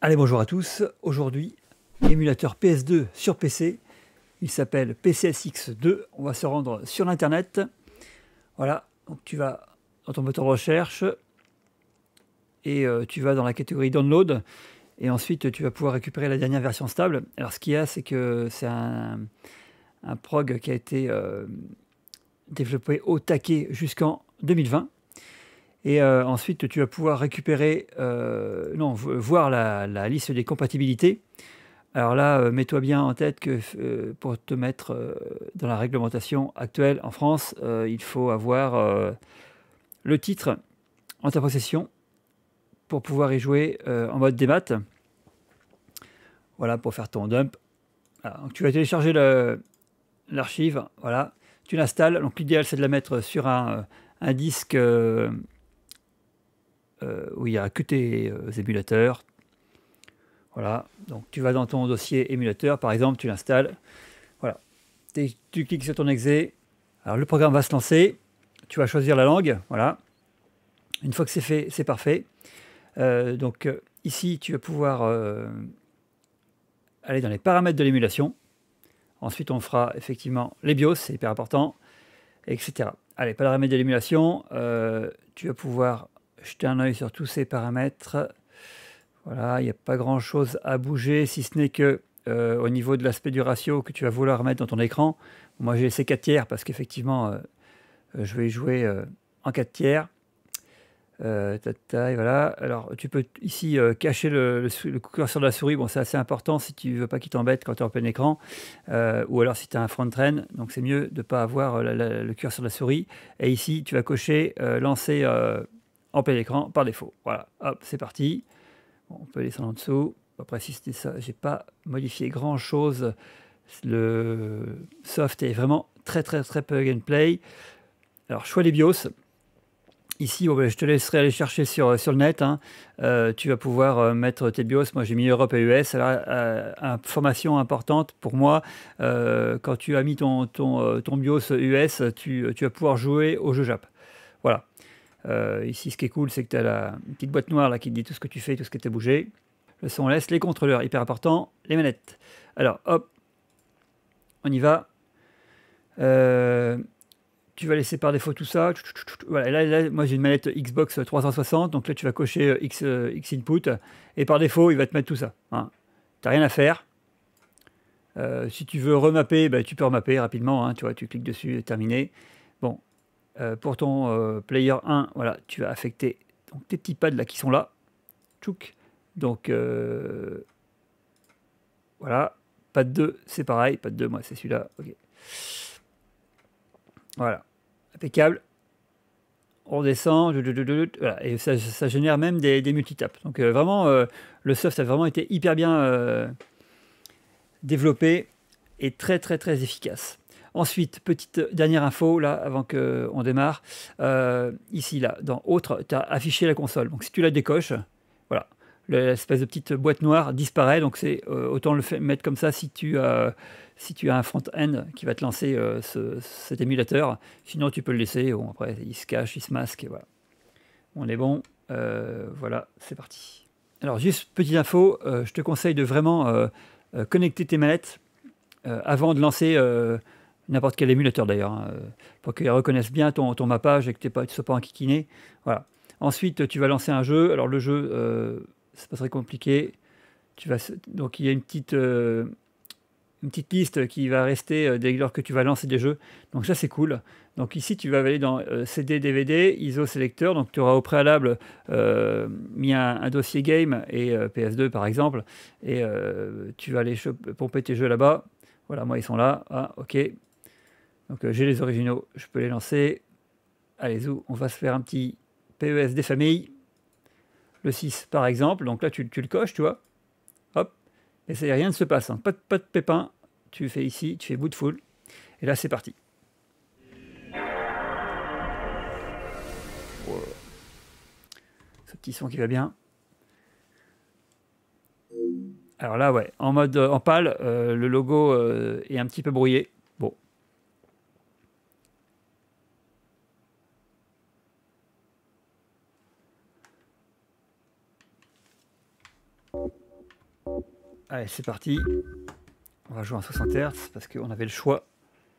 Allez, bonjour à tous. Aujourd'hui, émulateur PS2 sur PC. Il s'appelle PCSX2. On va se rendre sur l'internet. Voilà, donc tu vas dans ton moteur de recherche et tu vas dans la catégorie download. Et ensuite, tu vas pouvoir récupérer la dernière version stable. Alors, ce qu'il y a, c'est que c'est un prog qui a été développé au taquet jusqu'en 2020. Et ensuite, tu vas pouvoir récupérer, non, voir la liste des compatibilités. Alors là, mets-toi bien en tête que pour te mettre dans la réglementation actuelle en France, il faut avoir le titre en ta possession pour pouvoir y jouer en mode démat. Voilà, pour faire ton dump. Voilà, donc tu vas télécharger l'archive, voilà, tu l'installes. Donc l'idéal, c'est de la mettre sur un disque où il n'y a que tes émulateurs. Voilà, donc tu vas dans ton dossier émulateur, par exemple, tu l'installes. Voilà, tu cliques sur ton exe. Alors le programme va se lancer. Tu vas choisir la langue. Voilà. Une fois que c'est fait, c'est parfait. Ici, tu vas pouvoir aller dans les paramètres de l'émulation. Ensuite, on fera effectivement les BIOS, c'est hyper important, etc. Allez, paramètres de l'émulation. Tu vas pouvoir jeter un œil sur tous ces paramètres. Voilà, il n'y a pas grand-chose à bouger, si ce n'est que au niveau de l'aspect du ratio que tu vas vouloir mettre dans ton écran. Moi, j'ai laissé 4 tiers parce qu'effectivement, je vais y jouer en 4 tiers. Voilà. Alors, tu peux ici cacher le curseur de la souris. Bon, c'est assez important si tu veux pas qu'il t'embête quand tu es en plein écran. Ou alors si tu as un front train. Donc, c'est mieux de ne pas avoir le curseur de la souris. Et ici, tu vas cocher lancer en plein écran par défaut. Voilà, hop, c'est parti. Bon, on peut descendre en dessous. Après, si c'était ça, j'ai pas modifié grand chose. Le soft est vraiment très plug and play. Alors, choix des BIOS. Ici, bon, ben, je te laisserai aller chercher sur le net. Hein. Tu vas pouvoir mettre tes BIOS. Moi, j'ai mis Europe et US. Alors, information importante pour moi, quand tu as mis ton BIOS US, tu vas pouvoir jouer au jeu Jap. Voilà. Ici, ce qui est cool, c'est que tu as une petite boîte noire là, qui te dit tout ce que tu fais, tout ce que tu as bougé. Le son laisse, les contrôleurs, hyper important, les manettes. Alors, hop, on y va. Tu vas laisser par défaut tout ça. Voilà, là, moi j'ai une manette Xbox 360, donc là tu vas cocher X input, et par défaut il va te mettre tout ça. Hein. Tu n'as rien à faire. Si tu veux remapper, bah, tu peux remapper rapidement. Hein, tu vois, tu cliques dessus, terminé. Bon, pour ton player 1, voilà, tu vas affecter donc, tes petits pads là qui sont là. Tchouk. Donc voilà, pad 2, c'est pareil. Pad 2, moi c'est celui-là. Ok. Voilà, impeccable. On descend, voilà, et ça génère même des multitaps. Donc vraiment, le soft a vraiment été hyper bien développé et très efficace. Ensuite, petite dernière info, là, avant qu'on démarre. Ici, là, dans Autre, tu as affiché la console. Donc si tu la décoches, voilà, l'espèce de petite boîte noire disparaît. Donc c'est autant le mettre comme ça si tu as un front-end qui va te lancer cet émulateur. Sinon, tu peux le laisser. Bon, après, il se cache, il se masque. Et voilà. On est bon. Voilà, c'est parti. Alors, juste petite info, je te conseille de vraiment connecter tes manettes avant de lancer n'importe quel émulateur d'ailleurs, hein, pour qu'il reconnaisse bien ton mappage et que tu ne sois pas enquiquiné. Voilà. Ensuite, tu vas lancer un jeu. Alors, le jeu, c'est pas très compliqué. Donc, il y a une petite liste qui va rester dès lors que tu vas lancer des jeux. Donc ça, c'est cool. Donc ici, tu vas aller dans CD, DVD, ISO sélecteur. Donc tu auras au préalable mis un dossier game et PS2 par exemple. Et tu vas aller pomper tes jeux là-bas. Voilà, moi, ils sont là. Ah, ok. Donc j'ai les originaux, je peux les lancer. Allez, zou, on va se faire un petit PES des familles. Le 6 par exemple. Donc là, tu le coches, tu vois. Hop. Et ça, rien ne se passe, hein. Pas de pépin. Tu fais ici, tu fais Bootful. Et là, c'est parti. Wow. Ce petit son qui va bien. Alors là, ouais, en mode en pâle, le logo est un petit peu brouillé. Bon. Allez, c'est parti. On va jouer en 60 Hz parce qu'on avait le choix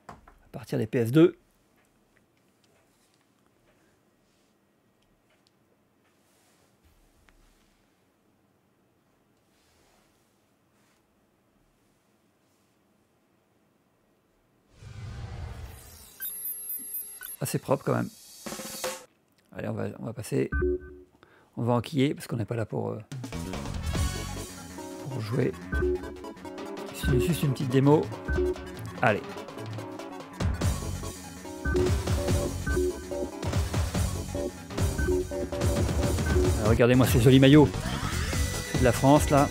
à partir des PS2. Assez propre quand même. Allez, on va passer. On va enquiller parce qu'on n'est pas là pour jouer. C'est juste une petite démo. Allez. Regardez-moi ces jolis maillots. C'est de la France là.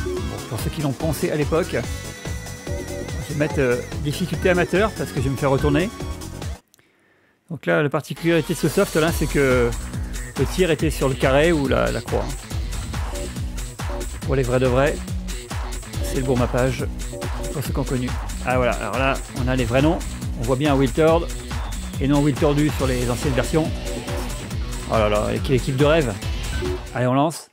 Bon, pour ceux qui l'ont pensé à l'époque, je vais mettre difficulté amateur parce que je vais me faire retourner. Donc là, la particularité de ce soft là, c'est que le tir était sur le carré ou la croix. Pour les vrais de vrais, c'est le bon mappage pour ceux qui ont connu. Ah voilà, alors là, on a les vrais noms. On voit bien Will Turd et non Will Turdu sur les anciennes versions. Oh là là, quelle équipe de rêve. Allez, on lance.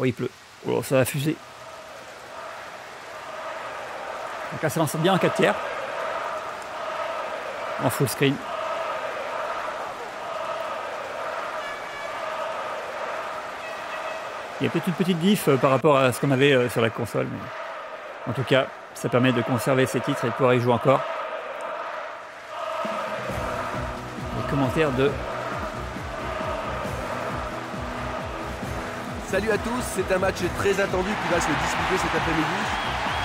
Oh, il pleut. Oh, ça va fuser. Donc là, ça lance bien en 4 tiers. En full screen. Il y a peut-être une petite diff par rapport à ce qu'on avait sur la console. Mais en tout cas, ça permet de conserver ces titres et de pouvoir y jouer encore. Les commentaires de... Salut à tous, c'est un match très attendu qui va se disputer cet après-midi.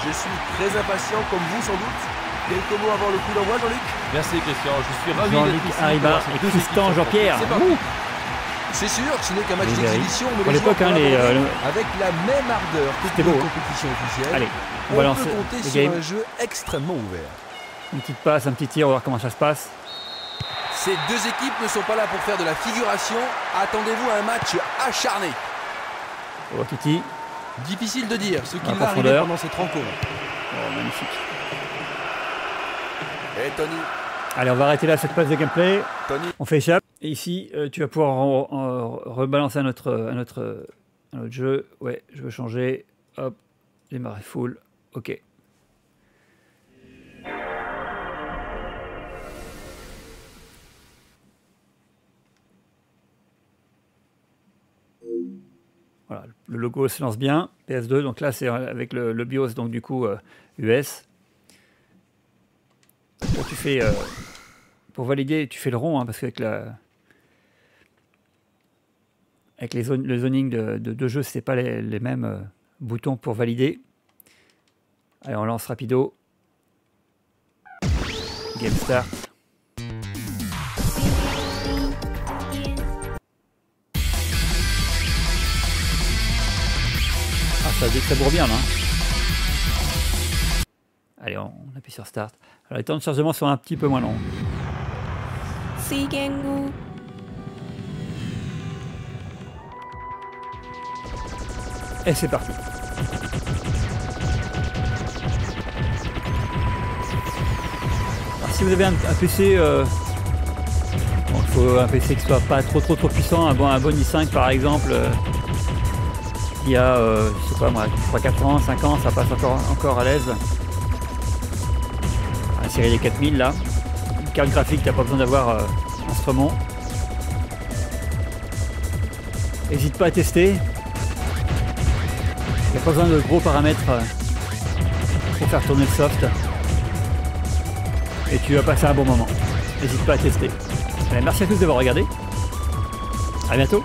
Je suis très impatient comme vous sans doute. Quelques mots avant le coup d'envoi, Jean-Luc? Merci Christian, je suis ravi Jean-Luc Hariba et Tristan Jean-Pierre. C'est sûr, ce n'est qu'un match d'exhibition, mais pour l'époque, hein, avec la même ardeur que beau, les compétitions officielles. Allez, on peut compter sur un jeu extrêmement ouvert. Une petite passe, un petit tir, on va voir comment ça se passe. Ces deux équipes ne sont pas là pour faire de la figuration. Attendez-vous à un match acharné. Oh, Titi. Difficile de dire ce qui En va arriver profondeur. pendant cette rencontre. Oh, magnifique. Et Tony. Allez, on va arrêter là cette phase de gameplay. Tony. On fait échappe. Et ici, tu vas pouvoir rebalancer un autre jeu. Ouais, je veux changer. Hop, démarrer full. Ok. Voilà, le logo se lance bien. PS2, donc là c'est avec le BIOS, donc du coup US. Là, tu fais... pour valider, tu fais le rond, hein, parce qu'avec le zoning de jeu, c'est pas les mêmes boutons pour valider. Allez, on lance rapido. Game start. Ah, ça bourre bien là. Allez, on appuie sur start. Alors les temps de chargement sont un petit peu moins longs. Et c'est parti. Alors si vous avez un PC, bon, il faut un PC qui soit pas trop puissant, un bon i5 par exemple, qui a, je sais pas moi, 3-4 ans, 5 ans, ça passe encore à l'aise. La série des 4000 là. Une carte graphique, t'as pas besoin d'avoir instrument. N'hésite pas à tester. Il n'y a pas besoin de gros paramètres pour faire tourner le soft. Et tu vas passer un bon moment. N'hésite pas à tester. Allez, merci à tous d'avoir regardé. À bientôt.